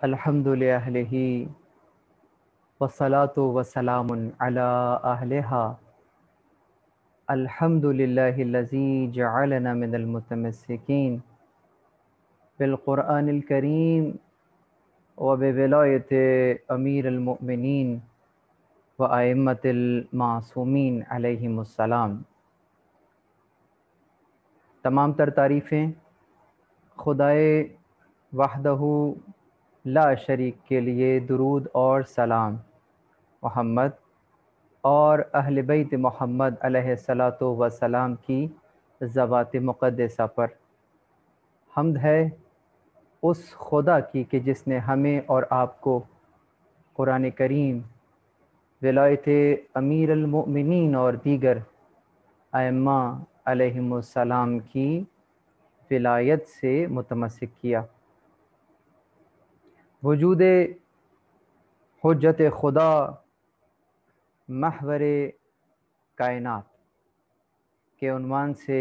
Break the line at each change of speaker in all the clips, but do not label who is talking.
الحمد لله والصلاة والسلام على أهلها. الحمد لله الذي جعلنا من المتمسكين بالقرآن الكريم وبولاية أمير المؤمنين وأئمة المعصومين علیہم السلام. تمام تر تعریفیں خدائے وحدہ لا شریک کے لیے، درود اور سلام محمد اور اہل بیت محمد علیہ الصلاۃ والسلام کی ذوات مقدسہ پر. حمد ہے اس خدا کی کہ جس نے ہمیں اور آپ کو قرآن کریم، ولایت امیر المؤمنین اور دیگر ائمہ علیہم السلام کی ولایت سے متمسک کیا. وجود حجت خدا، محور کائنات کے عنوان سے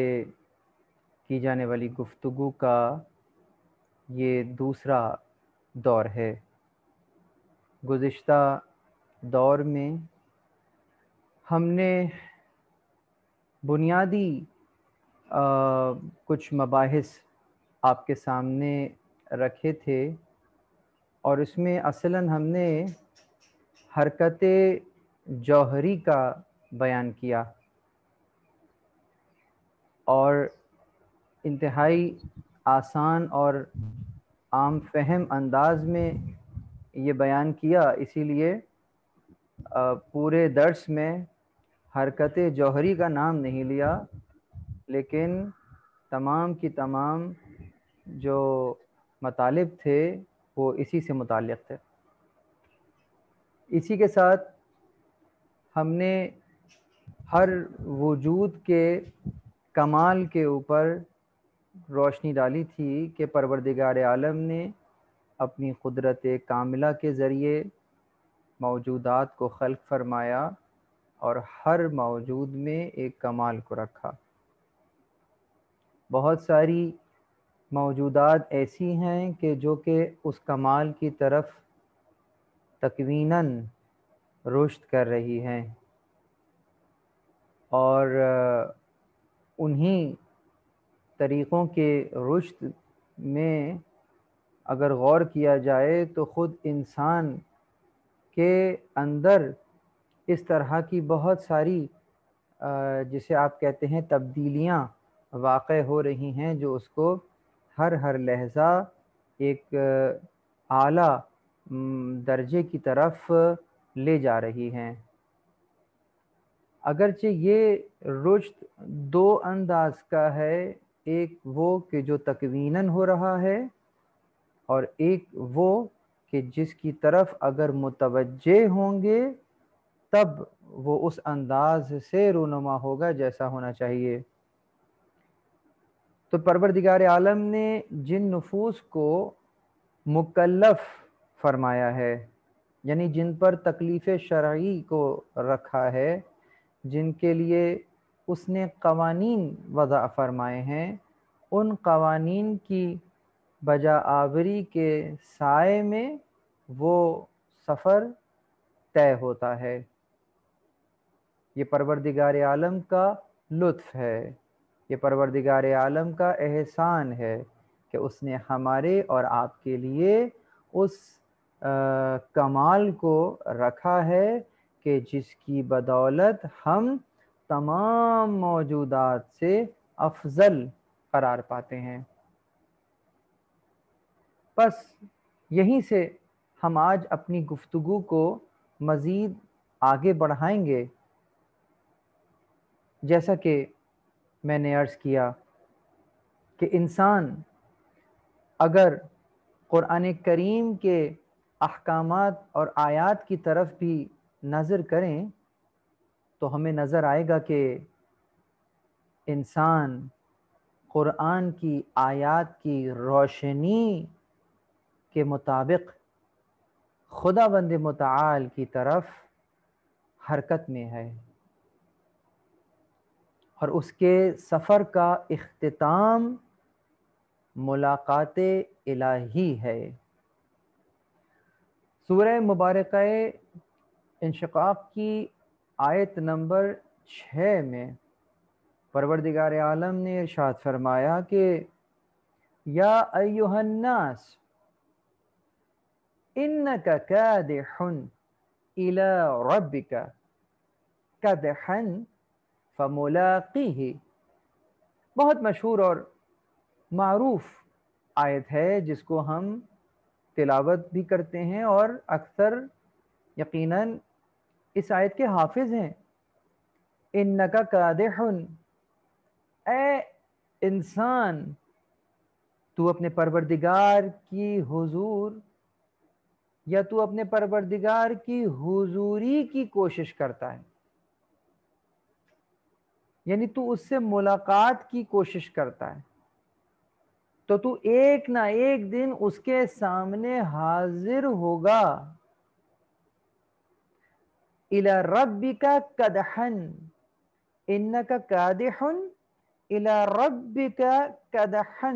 کی جانے والی گفتگو کا یہ دوسرا دور ہے. گزشتہ دور میں ہم نے بنیادی کچھ مباحث آپ کے سامنے رکھے تھے، اور اس میں اصلاً ہم نے حرکت جوہری کا بیان کیا، اور انتہائی آسان اور عام فہم انداز میں یہ بیان کیا. اسی لیے پورے درس میں حرکت جوہری کا نام نہیں لیا، لیکن تمام کی تمام جو مطالب تھے وہ اسی سے متعلق تھے. اسی کے ساتھ ہم نے ہر وجود کے کمال کے اوپر روشنی ڈالی تھی کہ پروردگار عالم نے اپنی قدرت کاملہ کے ذریعے موجودات کو خلق فرمایا اور ہر موجود میں ایک کمال کو رکھا. بہت ساری موجودات ایسی ہیں کہ جو کہ اس کمال کی طرف تکویناً رشد کر رہی ہیں، اور انہی طریقوں کے رشد میں اگر غور کیا جائے تو خود انسان کے اندر اس طرح کی بہت ساری جسے آپ کہتے ہیں تبدیلیاں واقع ہو رہی ہیں، جو اس کو ہر لحظہ ایک اعلیٰ درجے کی طرف لے جا رہی ہیں. اگرچہ یہ رشد دو انداز کا ہے، ایک وہ کہ جو تکویناً ہو رہا ہے، اور ایک وہ کہ جس کی طرف اگر متوجہ ہوں گے تب وہ اس انداز سے رونما ہوگا جیسا ہونا چاہیے. تو پروردگار عالم نے جن نفوس کو مکلف فرمایا ہے، یعنی جن پر تکلیف شرعی کو رکھا ہے، جن کے لیے اس نے قوانین وضع فرمائے ہیں، ان قوانین کی بجا آوری کے سائے میں وہ سفر طے ہوتا ہے. یہ پروردگار عالم کا لطف ہے، یہ پروردگار عالم کا احسان ہے کہ اس نے ہمارے اور آپ کے لیے اس کمال کو رکھا ہے کہ جس کی بدولت ہم تمام موجودات سے افضل قرار پاتے ہیں. بس یہیں سے ہم آج اپنی گفتگو کو مزید آگے بڑھائیں گے. جیسا کہ میں نے عرض کیا کہ انسان اگر قرآن کریم کے احکامات اور آیات کی طرف بھی نظر کریں تو ہمیں نظر آئے گا کہ انسان قرآن کی آیات کی روشنی کے مطابق خداوند متعال کی طرف حرکت میں ہے، اور اس کے سفر کا اختتام ملاقات الہی ہے. سورہ مبارکہ انشقاق کی آیت نمبر 6 میں پروردگار عالم نے ارشاد فرمایا کہ یا ایھا الناس انک کادح الی ربک کدحا فملاقیہ. بہت مشہور اور معروف آیت ہے جس کو ہم تلاوت بھی کرتے ہیں اور اکثر یقیناً اس آیت کے حافظ ہیں. انکا کادح، اے انسان تو اپنے پروردگار کی حضور یا تو اپنے پروردگار کی حضوری کی کوشش کرتا ہے، یعنی تو اس سے ملاقات کی کوشش کرتا ہے، تو تو ایک نہ ایک دن اس کے سامنے حاضر ہوگا. الی ربک کدحا، انک کادح الی ربک کدحا.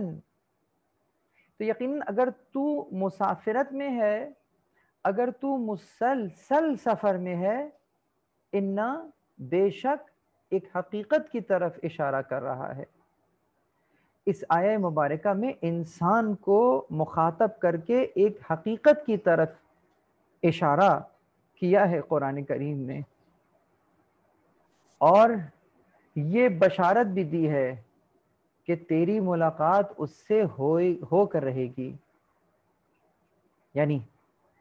تو یقیناً اگر تو مسافرت میں ہے، اگر تو مسلسل سفر میں ہے، انا بے شک ایک حقیقت کی طرف اشارہ کر رہا ہے. اس آیہ مبارکہ میں انسان کو مخاطب کر کے ایک حقیقت کی طرف اشارہ کیا ہے قرآن کریم نے، اور یہ بشارت بھی دی ہے کہ تیری ملاقات اس سے ہو کر رہے گی. یعنی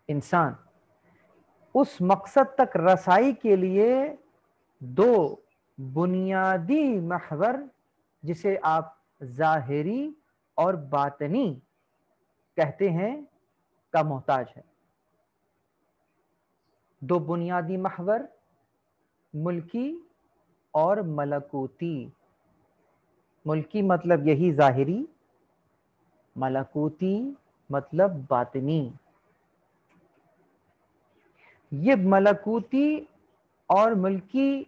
انسان اس مقصد تک رسائی کے لیے دو بنیادی محور، جسے آپ ظاہری اور باطنی کہتے ہیں، کا محتاج ہے. دو بنیادی محور، ملکی اور ملکوتی. ملکی مطلب یہی ظاہری، ملکوتی مطلب باطنی. یہ ملکوتی اور ملکی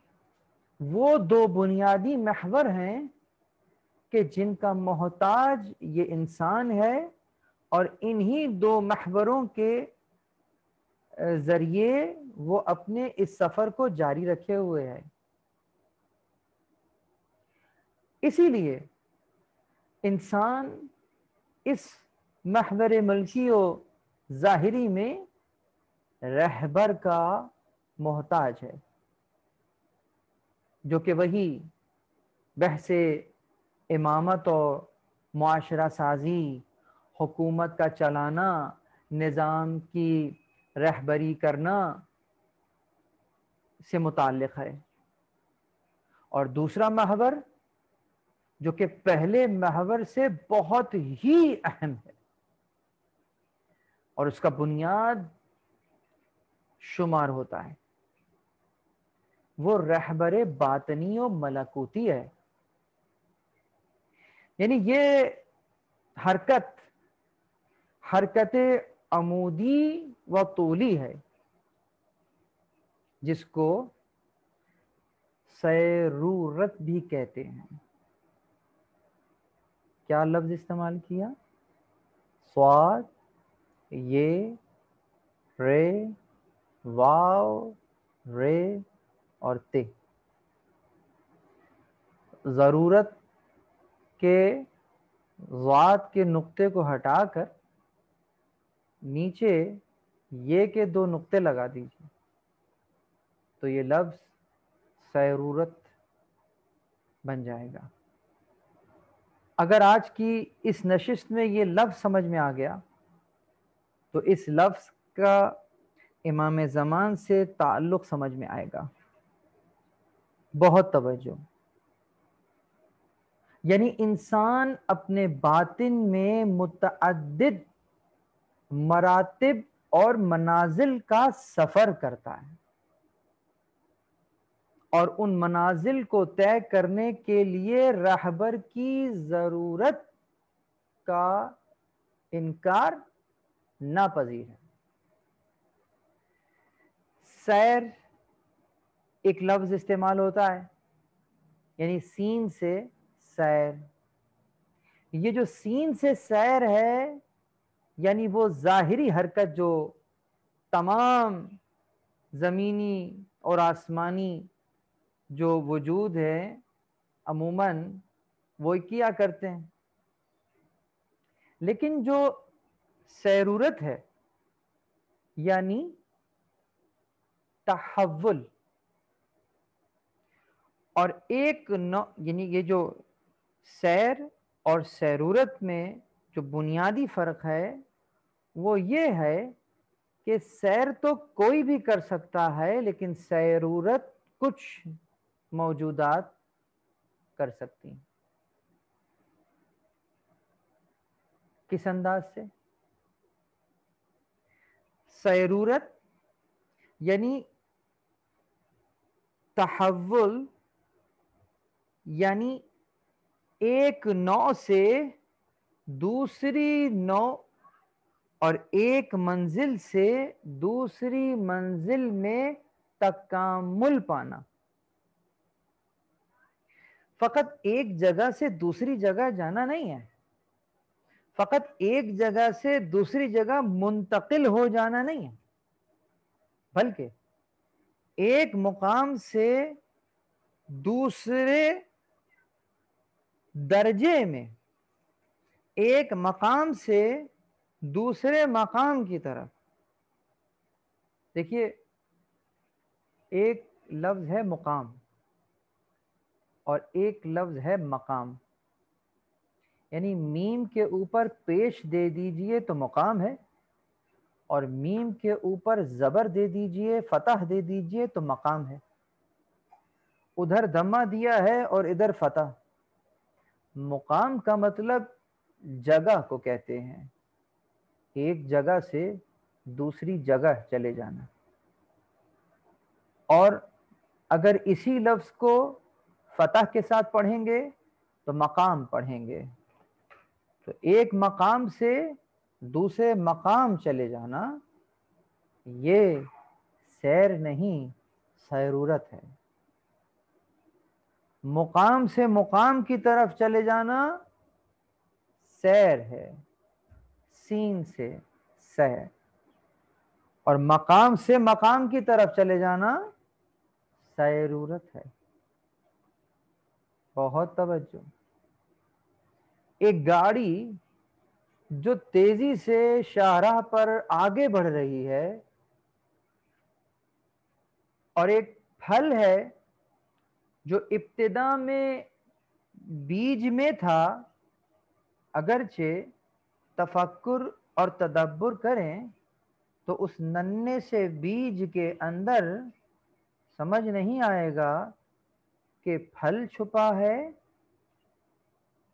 وہ دو بنیادی محور ہیں کہ جن کا محتاج یہ انسان ہے، اور انہی دو محوروں کے ذریعے وہ اپنے اس سفر کو جاری رکھے ہوئے ہے. اسی لیے انسان اس محور ملکی و ظاہری میں رہبر کا محتاج ہے، جو کہ وہی بحث امامت اور معاشرہ سازی، حکومت کا چلانا، نظام کی رہبری کرنا سے متعلق ہے. اور دوسرا محور جو کہ پہلے محور سے بہت ہی اہم ہے اور اس کا بنیاد شمار ہوتا ہے، وہ رہبر باطنی و ملکوتی ہے. یعنی یہ حرکت عمودی و طولی ہے، جس کو سیرورت بھی کہتے ہیں. کیا لفظ استعمال کیا؟ صاد، یہ، رے، واو، رے اور تے. ضرورت کے ذات کے نقطے کو ہٹا کر نیچے یہ کے دو نقطے لگا دیجیے تو یہ لفظ سیرورت بن جائے گا. اگر آج کی اس نشست میں یہ لفظ سمجھ میں آ گیا تو اس لفظ کا امام زمان سے تعلق سمجھ میں آئے گا. بہت توجہ. یعنی انسان اپنے باطن میں متعدد مراتب اور منازل کا سفر کرتا ہے، اور ان منازل کو طے کرنے کے لیے رہبر کی ضرورت کا انکار ناپذیر ہے. سیر ایک لفظ استعمال ہوتا ہے، یعنی سین سے سیر. یہ جو سین سے سیر ہے یعنی وہ ظاہری حرکت جو تمام زمینی اور آسمانی جو وجود ہے عموماً وہ کیا کرتے ہیں، لیکن جو سیرورت ہے یعنی تحول، اور ایک یعنی یہ جو سیر اور سیرورت میں جو بنیادی فرق ہے وہ یہ ہے کہ سیر تو کوئی بھی کر سکتا ہے، لیکن سیرورت کچھ موجودات کر سکتی ہیں۔ کس انداز سے؟ سیرورت یعنی تحول، یعنی ایک نوع سے دوسری نوع اور ایک منزل سے دوسری منزل میں تکامل پانا۔ فقط ایک جگہ سے دوسری جگہ جانا نہیں ہے، فقط ایک جگہ سے دوسری جگہ منتقل ہو جانا نہیں ہے، بلکہ ایک مقام سے دوسرے درجے میں، ایک مقام سے دوسرے مقام کی طرف۔ دیکھیے، ایک لفظ ہے مقام اور ایک لفظ ہے مقام، یعنی میم کے اوپر پیش دے دیجئے تو مقام ہے، اور میم کے اوپر زبر دے دیجئے، فتح دے دیجئے تو مقام ہے۔ ادھر دمہ دیا ہے اور ادھر فتح۔ مقام کا مطلب جگہ کو کہتے ہیں، ایک جگہ سے دوسری جگہ چلے جانا۔ اور اگر اسی لفظ کو فتح کے ساتھ پڑھیں گے تو مقام پڑھیں گے، تو ایک مقام سے دوسرے مقام چلے جانا یہ سیر نہیں، سیرورت ہے۔ مقام سے مقام کی طرف چلے جانا سیر ہے، سین سے سیر، اور مقام سے مقام کی طرف چلے جانا سیرورت ہے۔ بہت توجہ۔ ایک گاڑی جو تیزی سے شاہراہ پر آگے بڑھ رہی ہے، اور ایک پھل ہے جو ابتدا میں بیج میں تھا، اگرچہ تفکر اور تدبر کریں تو اس ننھے سے بیج کے اندر سمجھ نہیں آئے گا کہ پھل چھپا ہے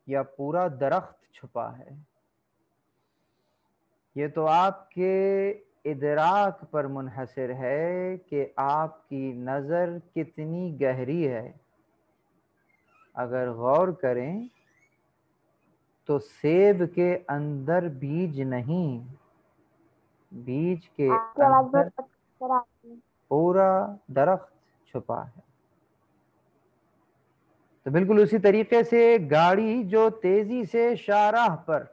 یا پورا درخت چھپا ہے۔ یہ تو آپ کے ادراک پر منحصر ہے کہ آپ کی نظر کتنی گہری ہے۔ اگر غور کریں تو سیب کے اندر بیج نہیں، بیج کے اندر پورا درخت چھپا ہے۔ تو بالکل اسی طریقے سے گاڑی جو تیزی سے شاہراہ پر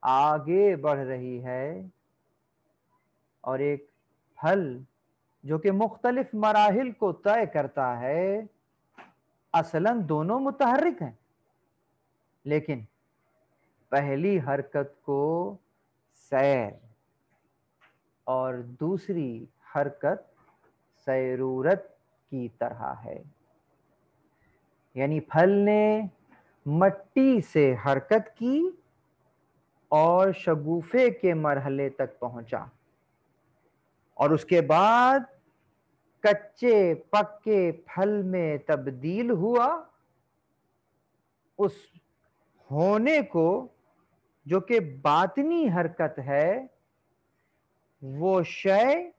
آگے بڑھ رہی ہے، اور ایک پھل جو کہ مختلف مراحل کو طے کرتا ہے، اصلاً دونوں متحرک ہیں، لیکن پہلی حرکت کو سیر اور دوسری حرکت سیرورت کی طرح ہے۔ یعنی پھل نے مٹی سے حرکت کی اور شگوفے کے مرحلے تک پہنچا، اور اس کے بعد کچے پکے پھل میں تبدیل ہوا۔ اس ہونے کو جو کہ باطنی حرکت ہے، وہ شے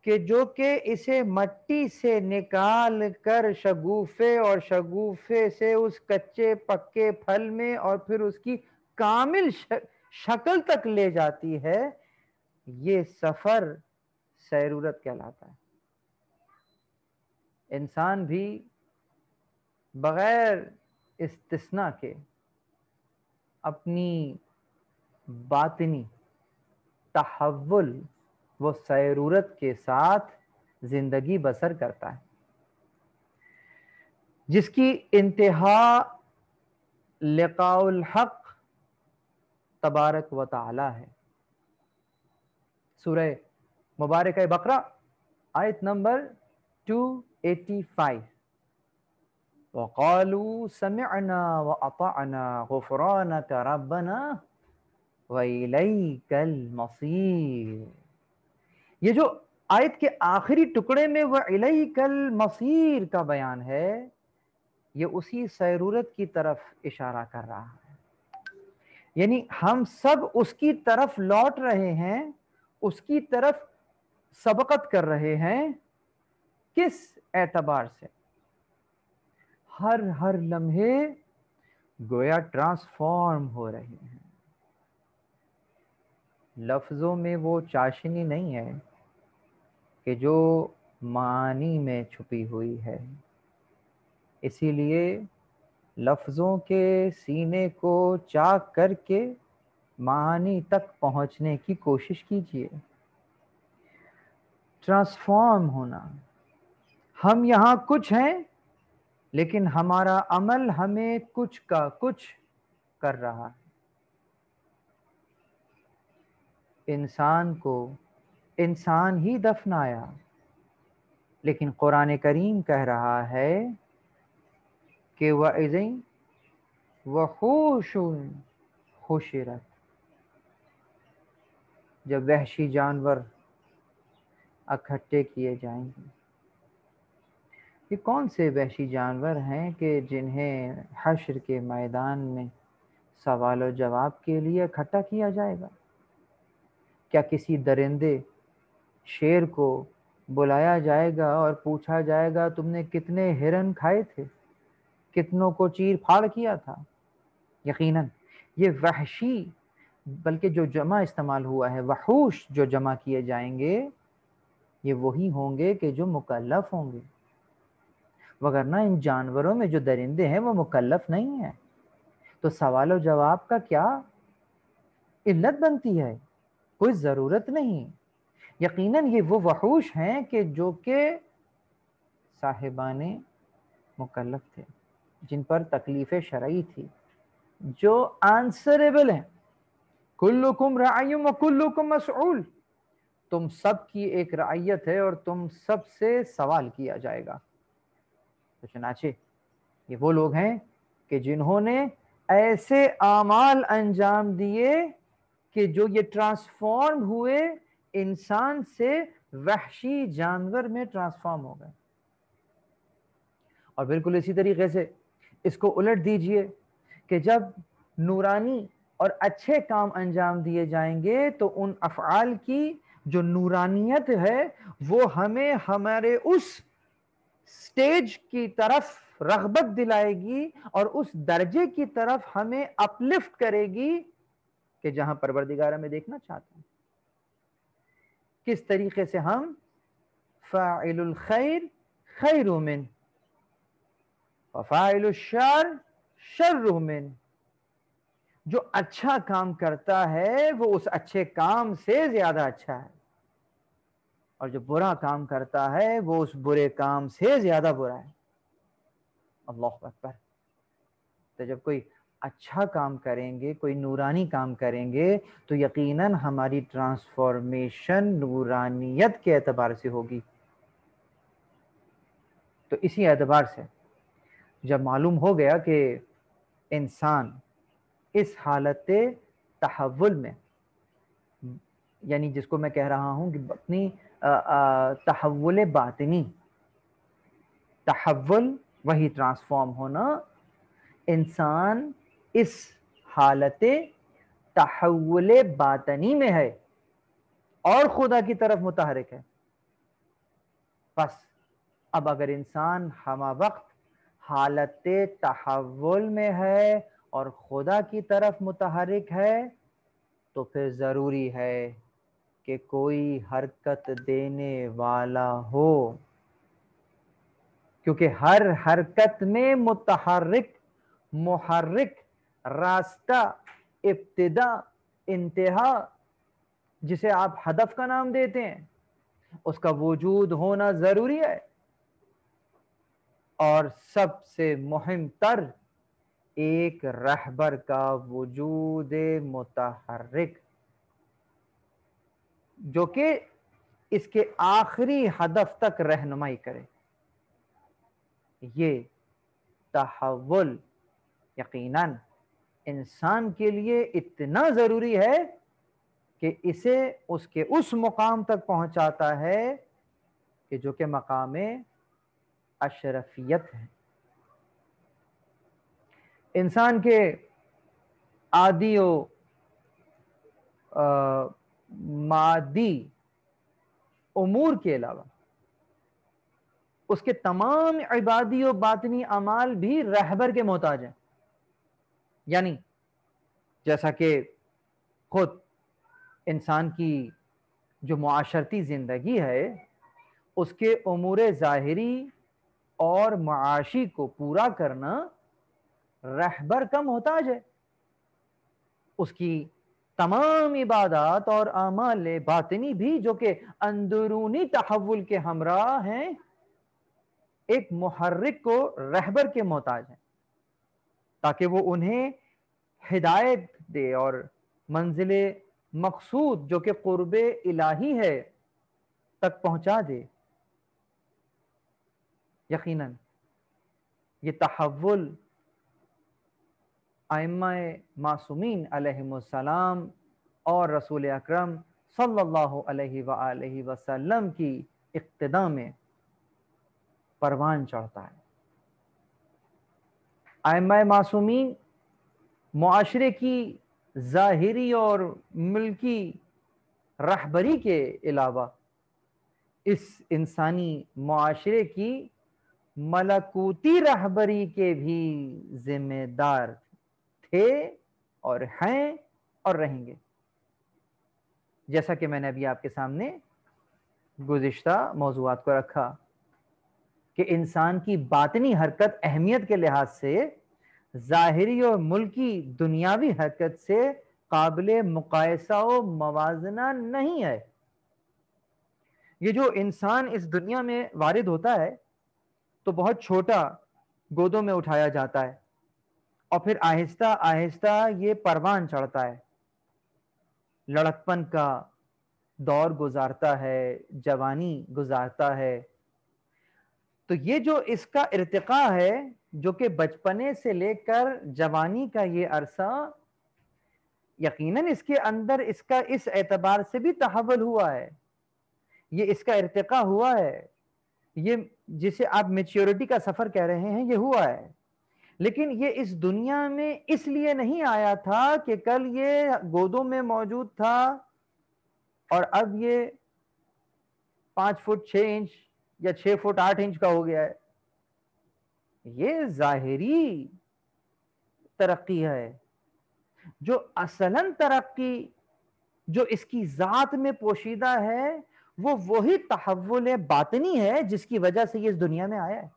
کہ جو کہ اسے مٹی سے نکال کر شگوفے اور شگوفے سے اس کچے پکے پھل میں اور پھر اس کی کامل شکل تک لے جاتی ہے، یہ سفر سیرورت کہلاتا ہے۔ انسان بھی بغیر استثناء کے اپنی باطنی تحول وہ سیرورت کے ساتھ زندگی بسر کرتا ہے، جس کی انتہا لقاء الحق تبارک و تعالی ہے۔ سورہ مبارکہ بقرہ آیت نمبر 285، وَقَالُوا سَمِعْنَا وَأَطَعْنَا غُفْرَانَكَ رَبَّنَا وَإِلَيْكَ الْمَصِيرُ۔ یہ جو آیت کے آخری ٹکڑے میں وَإِلَيْكَ الْمَصِيرُ کا بیان ہے، یہ اسی سیرورت کی طرف اشارہ کر رہا ہے، یعنی ہم سب اس کی طرف لوٹ رہے ہیں، اس کی طرف سبقت کر رہے ہیں۔ کس اعتبار سے؟ ہر لمحے گویا ٹرانسفارم ہو رہے ہیں۔ لفظوں میں وہ چاشنی نہیں ہے کہ جو معانی میں چھپی ہوئی ہے، اسی لیے لفظوں کے سینے کو چاک کر کے معانی تک پہنچنے کی کوشش کیجیے۔ ٹرانسفارم ہونا، ہم یہاں کچھ ہیں لیکن ہمارا عمل ہمیں کچھ کا کچھ کر رہا ہے۔ انسان کو انسان ہی دفنایا، لیکن قرآن کریم کہہ رہا ہے کہ وَإِذٍ وَحُوشٌ حُشِرَتْ، جب وحشی جانور اکٹھے کیے جائیں گے۔ یہ کون سے وحشی جانور ہیں کہ جنہیں حشر کے میدان میں سوال و جواب کے لیے اکٹھا کیا جائے گا؟ کیا کسی درندے شیر کو بلایا جائے گا اور پوچھا جائے گا تم نے کتنے ہرن کھائے تھے، کتنوں کو چیر پھاڑ کیا تھا؟ یقیناً یہ وحشی، بلکہ جو جمع استعمال ہوا ہے وحوش، جو جمع کیے جائیں گے یہ وہی ہوں گے کہ جو مکلف ہوں گے، وگرنہ ان جانوروں میں جو درندے ہیں وہ مکلف نہیں ہیں، تو سوال و جواب کا کیا علت بنتی ہے؟ کوئی ضرورت نہیں۔ یقیناً یہ وہ وحوش ہیں کہ جو کہ صاحبان مکلف تھے، جن پر تکلیف شرعی تھی، جو آنسریبل ہیں۔ کلکم راعی وکلکم مسئول، تم سب کی ایک رعیت ہے اور تم سب سے سوال کیا جائے گا۔ تو چنانچہ یہ وہ لوگ ہیں کہ جنہوں نے ایسے اعمال انجام دیے کہ جو یہ ٹرانسفارم ہوئے، انسان سے وحشی جانور میں ٹرانسفارم ہو گئے۔ اور بالکل اسی طریقے سے اس کو الٹ دیجئے کہ جب نورانی اور اچھے کام انجام دیے جائیں گے تو ان افعال کی جو نورانیت ہے وہ ہمیں ہمارے اس سٹیج کی طرف رغبت دلائے گی اور اس درجے کی طرف ہمیں اپلفٹ کرے گی کہ جہاں پروردگار ہمیں دیکھنا چاہتا ہے۔ کس طریقے سے ہم فاعل الخیر خیر من وفاعل الشر شر من، جو اچھا کام کرتا ہے وہ اس اچھے کام سے زیادہ اچھا ہے، اور جو برا کام کرتا ہے وہ اس برے کام سے زیادہ برا ہے۔ اللہ اکبر۔ تو جب کوئی اچھا کام کریں گے، کوئی نورانی کام کریں گے تو یقیناً ہماری ٹرانسفارمیشن نورانیت کے اعتبار سے ہوگی۔ تو اسی اعتبار سے جب معلوم ہو گیا کہ انسان اس حالت تحول میں، یعنی جس کو میں کہہ رہا ہوں کہ اپنی تحول باطنی، تحول وہی ٹرانسفارم ہونا، انسان اس حالت تحول باطنی میں ہے اور خدا کی طرف متحرک ہے۔ بس اب اگر انسان ہمہ وقت حالت تحول میں ہے اور خدا کی طرف متحرک ہے تو پھر ضروری ہے کہ کوئی حرکت دینے والا ہو، کیونکہ ہر حرکت میں متحرک، محرک، راستہ، ابتدا، انتہا جسے آپ ہدف کا نام دیتے ہیں، اس کا وجود ہونا ضروری ہے، اور سب سے مہم تر ایک رہبر کا وجود متحرک، جو کہ اس کے آخری ہدف تک رہنمائی کرے۔ یہ تحول یقیناً انسان کے لیے اتنا ضروری ہے کہ اسے اس کے اس مقام تک پہنچاتا ہے کہ جو کہ مقام اشرفیت ہے۔ انسان کے عادی و مادی امور کے علاوہ اس کے تمام عبادی و باطنی اعمال بھی رہبر کے محتاج ہیں۔ یعنی جیسا کہ خود انسان کی جو معاشرتی زندگی ہے، اس کے امور ظاہری اور معاشی کو پورا کرنا رہبر کا محتاج ہے۔ اس کی تمام عبادات اور اعمال باطنی بھی جو کہ اندرونی تحول کے ہمراہ ہیں، ایک محرک کو رہبر کے محتاج ہیں، تاکہ وہ انہیں ہدایت دے اور منزل مقصود جو کہ قرب الہی ہے تک پہنچا دے۔ یقیناً یہ تحول ائمہ معصومین علیہم السلام اور رسول اکرم صلی اللہ علیہ وآلہ وسلم کی اقتداء میں پروان چڑھتا ہے۔ ائمہ معصومین معاشرے کی ظاہری اور ملکی رہبری کے علاوہ اس انسانی معاشرے کی ملکوتی رہبری کے بھی ذمہ دار تھے اور ہیں اور رہیں گے، جیسا کہ میں نے ابھی آپ کے سامنے گزشتہ موضوعات کو رکھا کہ انسان کی باطنی حرکت اہمیت کے لحاظ سے ظاہری اور ملکی دنیاوی حرکت سے قابل مقایسہ و موازنہ نہیں ہے۔ یہ جو انسان اس دنیا میں وارد ہوتا ہے تو بہت چھوٹا گودوں میں اٹھایا جاتا ہے، اور پھر آہستہ آہستہ یہ پروان چڑھتا ہے، لڑکپن کا دور گزارتا ہے، جوانی گزارتا ہے۔ تو یہ جو اس کا ارتقاء ہے، جو کہ بچپنے سے لے کر جوانی کا یہ عرصہ، یقیناً اس کے اندر اس کا اس اعتبار سے بھی تحول ہوا ہے، یہ اس کا ارتقاء ہوا ہے، یہ جسے آپ میچیورٹی کا سفر کہہ رہے ہیں یہ ہوا ہے، لیکن یہ اس دنیا میں اس لیے نہیں آیا تھا کہ کل یہ گودوں میں موجود تھا اور اب یہ 5 فٹ 6 انچ یا 6 فٹ 8 انچ کا ہو گیا ہے۔ یہ ظاہری ترقی ہے، جو اصلاً ترقی جو اس کی ذات میں پوشیدہ ہے وہ وہی تحول باطنی ہے جس کی وجہ سے یہ اس دنیا میں آیا ہے۔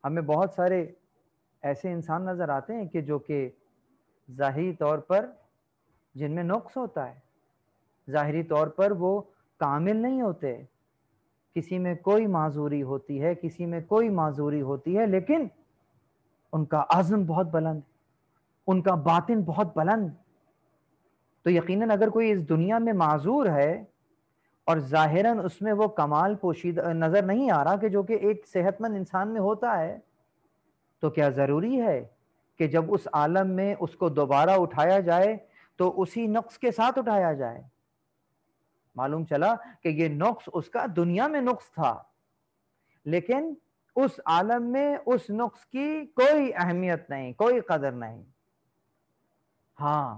ہمیں بہت سارے ایسے انسان نظر آتے ہیں کہ جو کہ ظاہری طور پر جن میں نقص ہوتا ہے، ظاہری طور پر وہ کامل نہیں ہوتے، کسی میں کوئی معذوری ہوتی ہے، کسی میں کوئی معذوری ہوتی ہے، لیکن ان کا عزم بہت بلند، ان کا باطن بہت بلند۔ تو یقیناً اگر کوئی اس دنیا میں معذور ہے اور ظاہراً اس میں وہ کمال پوشیدہ نظر نہیں آ رہا کہ جو کہ ایک صحت مند انسان میں ہوتا ہے، تو کیا ضروری ہے کہ جب اس عالم میں اس کو دوبارہ اٹھایا جائے تو اسی نقص کے ساتھ اٹھایا جائے؟ معلوم چلا کہ یہ نقص اس کا دنیا میں نقص تھا، لیکن اس عالم میں اس نقص کی کوئی اہمیت نہیں، کوئی قدر نہیں۔ ہاں،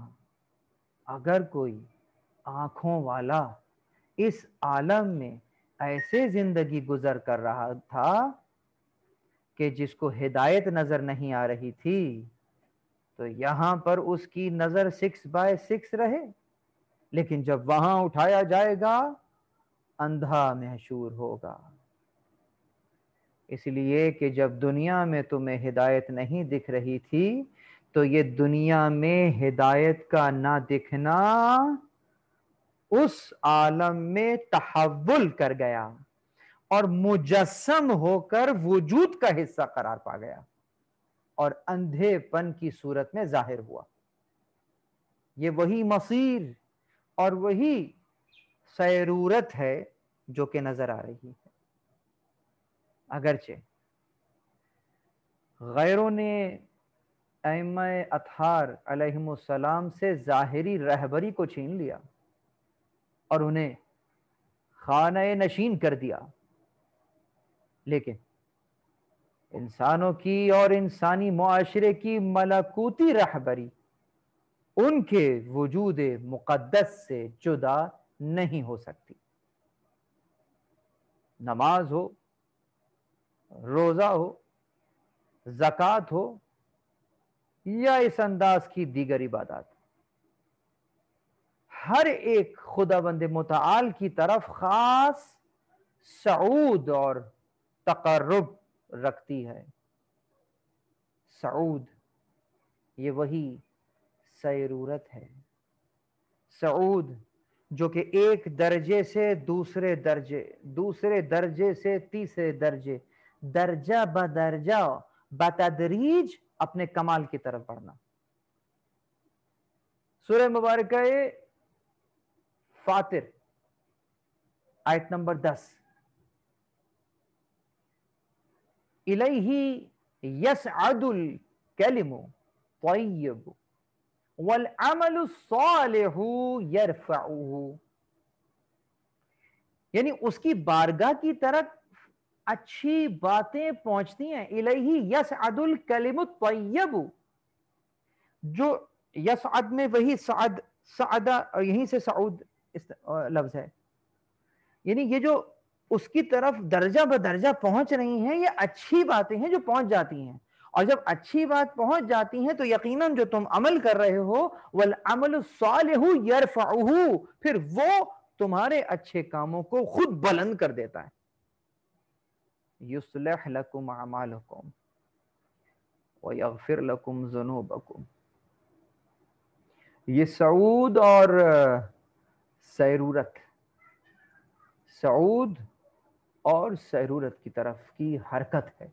اگر کوئی آنکھوں والا اس عالم میں ایسے زندگی گزر کر رہا تھا کہ جس کو ہدایت نظر نہیں آ رہی تھی، تو یہاں پر اس کی نظر 6x6 رہے، لیکن جب وہاں اٹھایا جائے گا اندھا محشور ہوگا۔ اس لیے کہ جب دنیا میں تمہیں ہدایت نہیں دکھ رہی تھی تو یہ دنیا میں ہدایت کا نہ دکھنا اس عالم میں تحول کر گیا اور مجسم ہو کر وجود کا حصہ قرار پا گیا اور اندھے پن کی صورت میں ظاہر ہوا۔ یہ وہی مصیر اور وہی سیرورت ہے جو کہ نظر آ رہی ہے۔ اگرچہ غیروں نے ائمہ اطہار علیہم السلام سے ظاہری رہبری کو چھین لیا اور انہیں خانہ نشین کر دیا، لیکن انسانوں کی اور انسانی معاشرے کی ملکوتی رہبری ان کے وجود مقدس سے جدا نہیں ہو سکتی۔ نماز ہو، روزہ ہو، زکوٰۃ ہو یا اس انداز کی دیگر عبادات، ہر ایک خداوند متعال کی طرف خاص صعود اور تقرب رکھتی ہے۔ صعود یہ وہی سیرورت ہے، صعود جو کہ ایک درجے سے دوسرے درجے، دوسرے درجے سے تیسرے درجے، درجہ بدرجہ بتدریج اپنے کمال کی طرف بڑھنا۔ سورہ مبارکہ فاطر آیت نمبر 10، الیہ یسعد الکلم طیب والعمل الصالح یرفعہ، یعنی اس کی بارگاہ کی طرف اچھی باتیں پہنچتی ہیں۔ الیہ یسعد الکلم الطیب، جو یسعد میں وہی سعد، سعدہ، یہیں سے سعود لفظ ہے، یعنی یہ جو اس کی طرف درجہ بدرجہ پہنچ رہی ہیں، یہ اچھی باتیں ہیں جو پہنچ جاتی ہیں، اور جب اچھی بات پہنچ جاتی ہیں تو یقیناً جو تم عمل کر رہے ہو والعمل الصالح یرفعہ، پھر وہ تمہارے اچھے کاموں کو خود بلند کر دیتا ہے۔ یصلح لکم اعمالکم ویغفر لکم ذنوبکم۔ یہ صعود اور سیرورت، صعود اور سیرورت کی طرف کی حرکت ہے،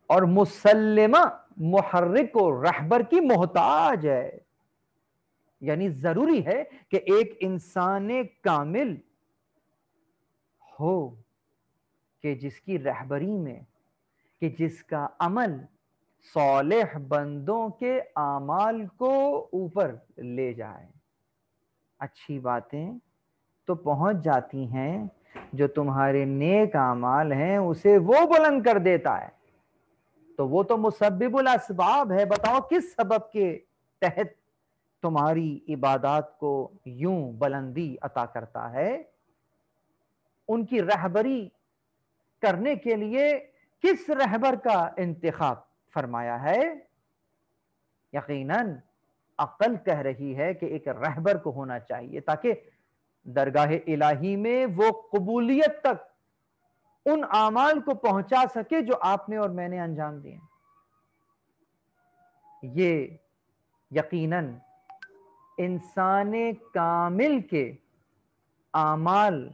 اور مسلمہ محرک و رہبر کی محتاج ہے۔ یعنی ضروری ہے کہ ایک انسان کامل ہو کہ جس کی رہبری میں، کہ جس کا عمل صالح بندوں کے اعمال کو اوپر لے جائے۔ اچھی باتیں تو پہنچ جاتی ہیں، جو تمہارے نیک اعمال ہیں اسے وہ بلند کر دیتا ہے، تو وہ تو مسبب الاسباب ہے۔ بتاؤ کس سبب کے تحت تمہاری عبادات کو یوں بلندی عطا کرتا ہے؟ ان کی رہبری کرنے کے لیے کس رہبر کا انتخاب فرمایا ہے؟ یقیناً عقل کہہ رہی ہے کہ ایک رہبر کو ہونا چاہیے، تاکہ درگاہ الہی میں وہ قبولیت تک ان اعمال کو پہنچا سکے جو آپ نے اور میں نے انجام دیے۔ یہ یقیناً انسان کامل کے اعمال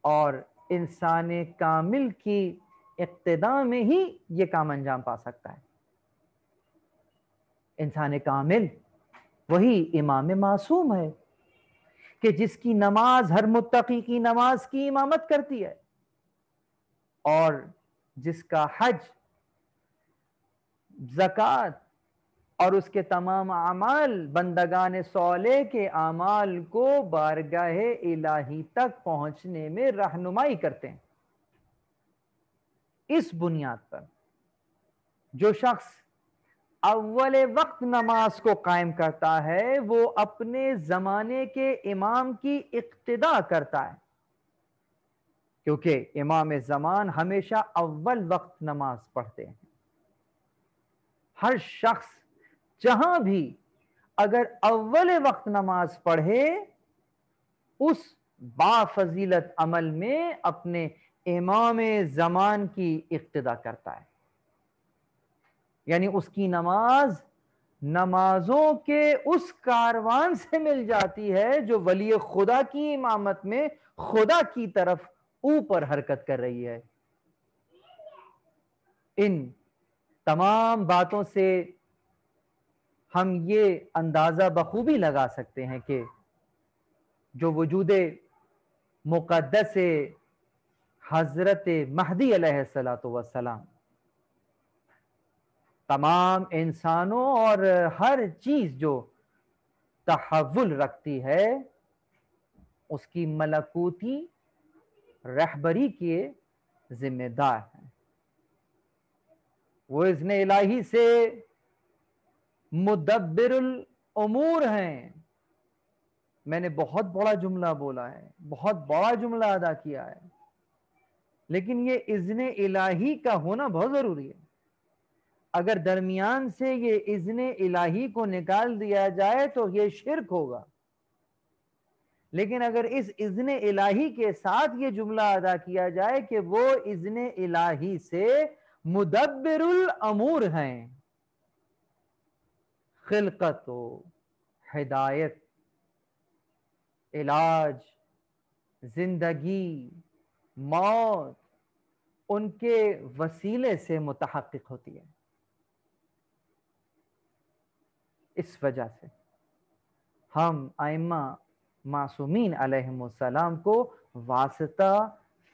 اور انسان کامل کی اقتداء میں ہی یہ کام انجام پا سکتا ہے۔ انسان کامل وہی امام معصوم ہے کہ جس کی نماز ہر متقی کی نماز کی امامت کرتی ہے، اور جس کا حج، زکوٰۃ اور اس کے تمام اعمال بندگان صالح کے اعمال کو بارگاہ الہی تک پہنچنے میں رہنمائی کرتے ہیں۔ اس بنیاد پر جو شخص اول وقت نماز کو قائم کرتا ہے وہ اپنے زمانے کے امام کی اقتداء کرتا ہے، کیونکہ امام زمان ہمیشہ اول وقت نماز پڑھتے ہیں۔ ہر شخص جہاں بھی اگر اول وقت نماز پڑھے، اس بافضیلت عمل میں اپنے امام زمان کی اقتداء کرتا ہے۔ یعنی اس کی نماز نمازوں کے اس کاروان سے مل جاتی ہے جو ولی خدا کی امامت میں خدا کی طرف اوپر حرکت کر رہی ہے۔ ان تمام باتوں سے ہم یہ اندازہ بخوبی لگا سکتے ہیں کہ جو وجود مقدس حضرت مہدی علیہ السلام تمام انسانوں اور ہر چیز جو تحول رکھتی ہے اس کی ملکوتی رہبری کے ذمہ دار ہیں۔ وہ اذن الہی سے مدبر الامور ہیں۔ میں نے بہت بڑا جملہ بولا ہے، بہت بڑا جملہ ادا کیا ہے، لیکن یہ اذن الہی کا ہونا بہت ضروری ہے۔ اگر درمیان سے یہ اذن الہی کو نکال دیا جائے تو یہ شرک ہوگا، لیکن اگر اس اذن الہی کے ساتھ یہ جملہ ادا کیا جائے کہ وہ اذن الہی سے مدبر الامور ہیں، خلقت و ہدایت، علاج، زندگی، موت ان کے وسیلے سے متحقق ہوتی ہے۔ اس وجہ سے ہم ائمہ معصومین علیہم السلام کو واسطہ،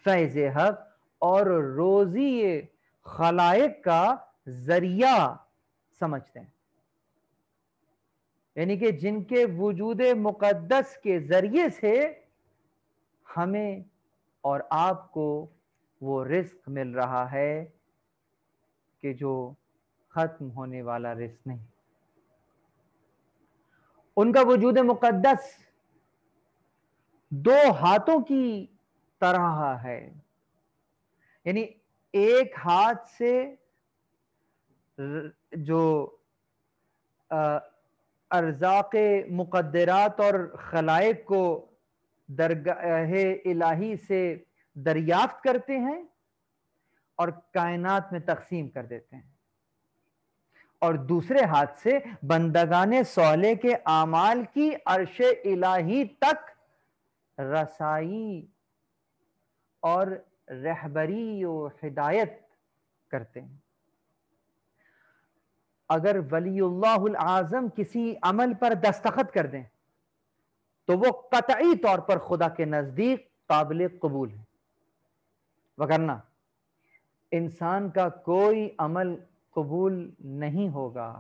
فیض حق اور روزی خلائق کا ذریعہ سمجھتے ہیں، یعنی کہ جن کے وجود مقدس کے ذریعے سے ہمیں اور آپ کو وہ رزق مل رہا ہے کہ جو ختم ہونے والا رزق نہیں۔ ان کا وجود مقدس دو ہاتھوں کی طرح ہے، یعنی ایک ہاتھ سے جو ارزاق مقدرات اور خلائق کو درگاہ الہی سے دریافت کرتے ہیں اور کائنات میں تقسیم کر دیتے ہیں، اور دوسرے ہاتھ سے بندگان صالح کے اعمال کی عرش الہی تک رسائی اور رہبری و ہدایت کرتے ہیں۔ اگر ولی اللہ العظم کسی عمل پر دستخط کر دیں تو وہ قطعی طور پر خدا کے نزدیک قابل قبول ہے، وگرنہ انسان کا کوئی عمل قبول نہیں ہوگا۔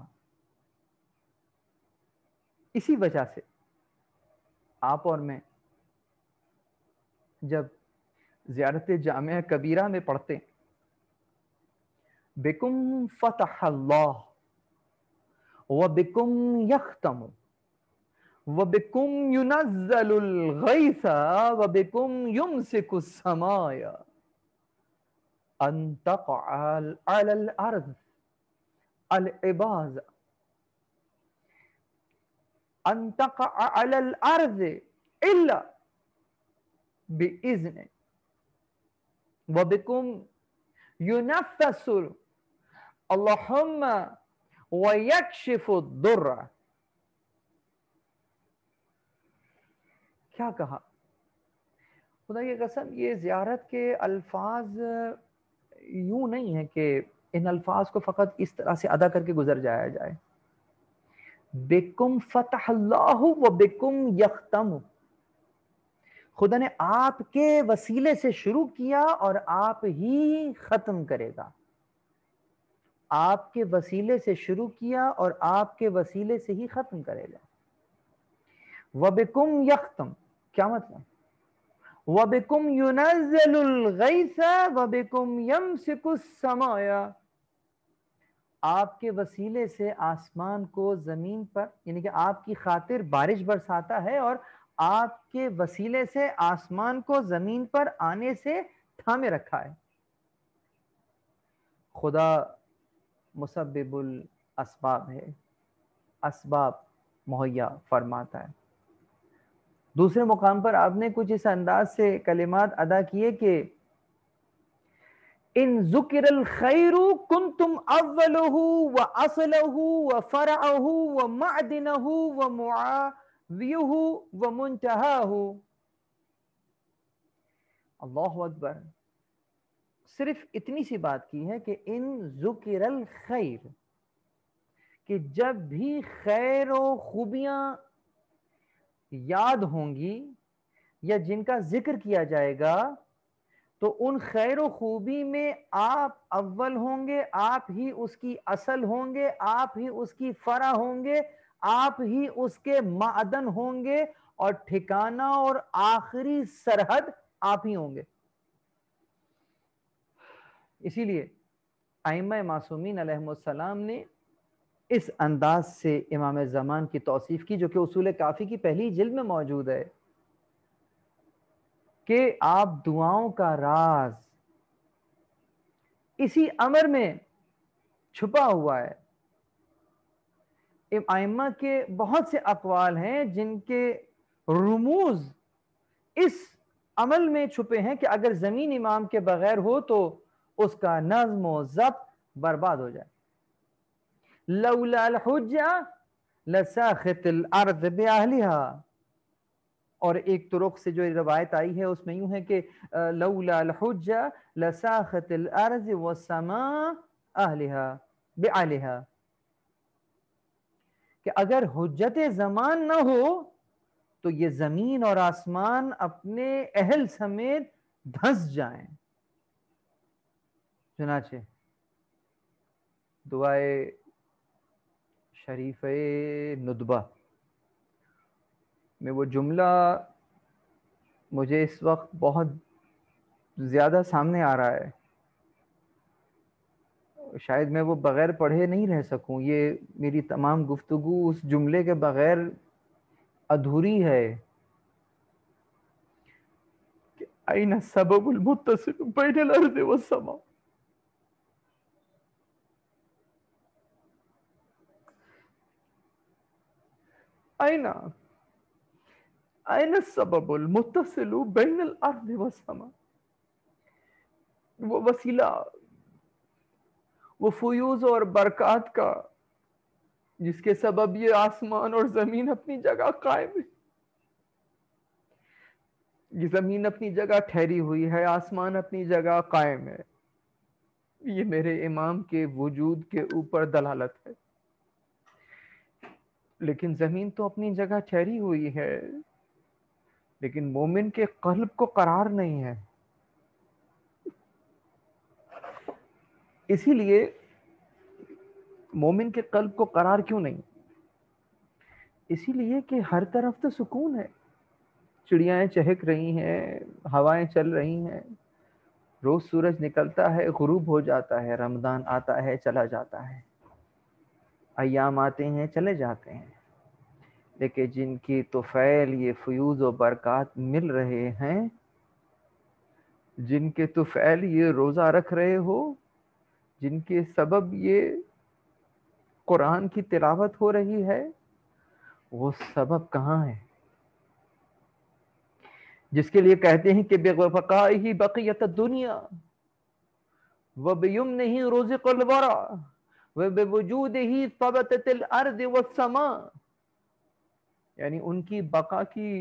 اسی وجہ سے آپ اور میں جب زیارت جامعہ کبیرہ میں پڑھتے ہیں بکم فتح اللہ وبکم یختم وبکم ينزل الغیث وبکم یمسک السماء ان تقع علی الارض العباز ان تقع علی الارض الا باذن وبکم ينفس اللہم ویکشف الضر۔ کیا کہا؟ خدا کی قسم یہ زیارت کے الفاظ یوں نہیں ہے کہ ان الفاظ کو فقط اس طرح سے ادا کر کے گزر جایا جائے۔ بکم فتح اللہ و بکم یختم، خدا نے آپ کے وسیلے سے شروع کیا اور آپ ہی ختم کرے گا۔ آپ کے وسیلے سے شروع کیا اور آپ کے وسیلے سے ہی ختم کرے گا۔ وَبِكُمْ يَخْتَمْ کیا مطلب؟ وَبِكُمْ يُنَزِّلُ الْغَيْثَ وَبِكُمْ يَمْسِكُ السَّمَاءَ، آپ کے وسیلے سے آسمان کو زمین پر، یعنی کہ آپ کی خاطر بارش برساتا ہے اور آپ کے وسیلے سے آسمان کو زمین پر آنے سے تھامے رکھا ہے۔ خدا مسبب الاسباب ہے، اسباب مہیا فرماتا ہے۔ دوسرے مقام پر آپ نے کچھ اس انداز سے کلمات ادا کیے کہ ان ذکر الخیر کنتم اولہ واصلہ وفرعہ ومعدنہ ومعاویہ ومنتہاہ. اللہ اکبر. صرف اتنی سی بات کی ہے کہ ان ذکر الخیر، کہ جب بھی خیر و خوبیاں یاد ہوں گی یا جن کا ذکر کیا جائے گا تو ان خیر و خوبی میں آپ اول ہوں گے، آپ ہی اس کی اصل ہوں گے، آپ ہی اس کی فرع ہوں گے، آپ ہی اس کے معدن ہوں گے، اور ٹھکانہ اور آخری سرحد آپ ہی ہوں گے. اسی لیے ائمہ معصومین علیہم السلام نے اس انداز سے امام زمان کی توصیف کی، جو کہ اصول کافی کی پہلی جلد میں موجود ہے، کہ آپ دعاؤں کا راز اسی امر میں چھپا ہوا ہے. ائمہ کے بہت سے اقوال ہیں جن کے رموز اس عمل میں چھپے ہیں کہ اگر زمین امام کے بغیر ہو تو اس کا نظم و ضبط برباد ہو جائے. لولا الحجہ لساخت الارض باہلها. اور ایک طرق سے جو روایت آئی ہے اس میں یوں ہے کہ لولا الحجہ لساخت الارض والسماء اہلها باہلها، کہ اگر حجت زمان نہ ہو تو یہ زمین اور آسمان اپنے اہل سمیت دھنس جائیں. چنانچہ دعائے شریف ندبہ میں وہ جملہ مجھے اس وقت بہت زیادہ سامنے آ رہا ہے، شاید میں وہ بغیر پڑھے نہیں رہ سکوں. یہ میری تمام گفتگو اس جملے کے بغیر ادھوری ہے. کہ أين السبب المتصل بين الأرض والسماء. أين السبب المتصل بين الأرض والسماء. وہ وسیلہ، وہ فیوز اور برکات کا جس کے سبب یہ آسمان اور زمین اپنی جگہ قائم ہے. یہ زمین اپنی جگہ ٹھہری ہوئی ہے، آسمان اپنی جگہ قائم ہے. یہ میرے امام کے وجود کے اوپر دلالت ہے. لیکن زمین تو اپنی جگہ ٹھہری ہوئی ہے، لیکن مومن کے قلب کو قرار نہیں ہے. اسی لیے مومن کے قلب کو قرار کیوں نہیں؟ اسی لیے کہ ہر طرف تو سکون ہے، چڑیاں چہک رہی ہیں، ہوائیں چل رہی ہیں، روز سورج نکلتا ہے، غروب ہو جاتا ہے، رمضان آتا ہے، چلا جاتا ہے، ایام آتے ہیں، چلے جاتے ہیں. لیکن جن کی طفیل یہ فیوز و برکات مل رہے ہیں، جن کے طفیل یہ روزہ رکھ رہے ہو، جن کے سبب یہ قرآن کی تلاوت ہو رہی ہے، وہ سبب کہاں ہے؟ جس کے لیے کہتے ہیں کہ بِغَفَقَائِهِ بَقِيَّةَ الدُّنْيَا وَبِيُمْنِهِ رُزِقَ الْوَرَى وَبِوُجُودِهِ ثَبَتَتِ الْأَرْضِ وَالسَّمَاءِ. یعنی ان کی بقا کی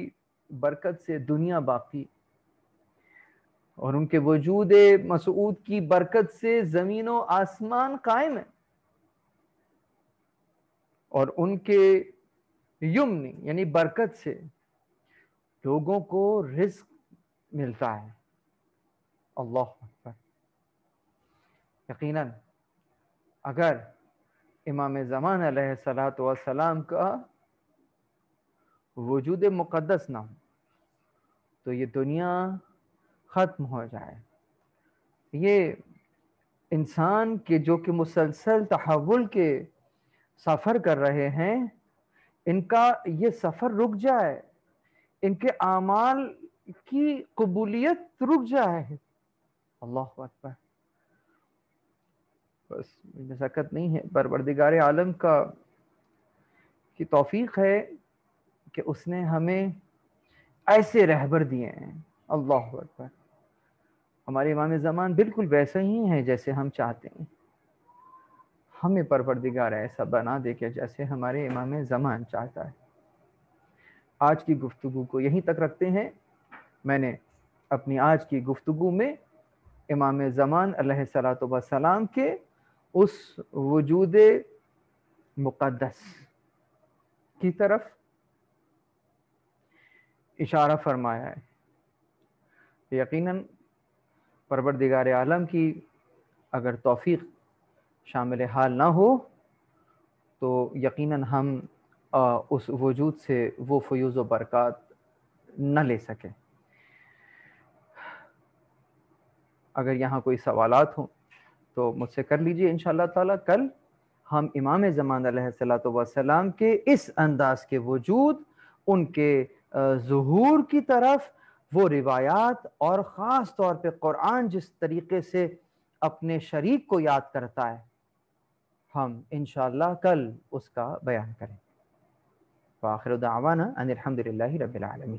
برکت سے دنیا باقی، اور ان کے وجود مسعود کی برکت سے زمین و آسمان قائم ہے، اور ان کے یمن یعنی برکت سے لوگوں کو رزق ملتا ہے. اللہ اکبر. یقیناً اگر امام زمان علیہ الصلوۃ والسلام کا وجود مقدس نہ ہو تو یہ دنیا ختم ہو جائے. یہ انسان کے جو کہ مسلسل تحول کے سفر کر رہے ہیں، ان کا یہ سفر رک جائے، ان کے اعمال کی قبولیت رک جائے. اللہ اکبر. بس مشقت نہیں ہے، پروردگار عالم کی توفیق ہے کہ اس نے ہمیں ایسے رہبر دیے ہیں. اللہ اکبر. ہمارے امام زمان بالکل ویسے ہی ہیں جیسے ہم چاہتے ہیں. ہمیں پروردگار ایسا بنا دے کہ جیسے ہمارے امام زمان چاہتا ہے. آج کی گفتگو کو یہیں تک رکھتے ہیں. میں نے اپنی آج کی گفتگو میں امام زمان علیہ الصلوۃ والسلام کے اس وجود مقدس کی طرف اشارہ فرمایا ہے. یقیناً پروردگار عالم کی اگر توفیق شامل حال نہ ہو تو یقیناً ہم اس وجود سے وہ فیوز و برکات نہ لے سکیں. اگر یہاں کوئی سوالات ہوں تو مجھ سے کر لیجئے. انشاءاللہ تعالی کل ہم امام زمان علیہ الصلوۃ والسلام کے اس انداز کے وجود، ان کے ظہور کی طرف، وہ روایات اور خاص طور پہ قرآن جس طریقے سے اپنے شریک کو یاد کرتا ہے، ہم انشاءاللہ کل اس کا بیان کریں. وآخر دعوانا ان الحمد للہ رب العالمین.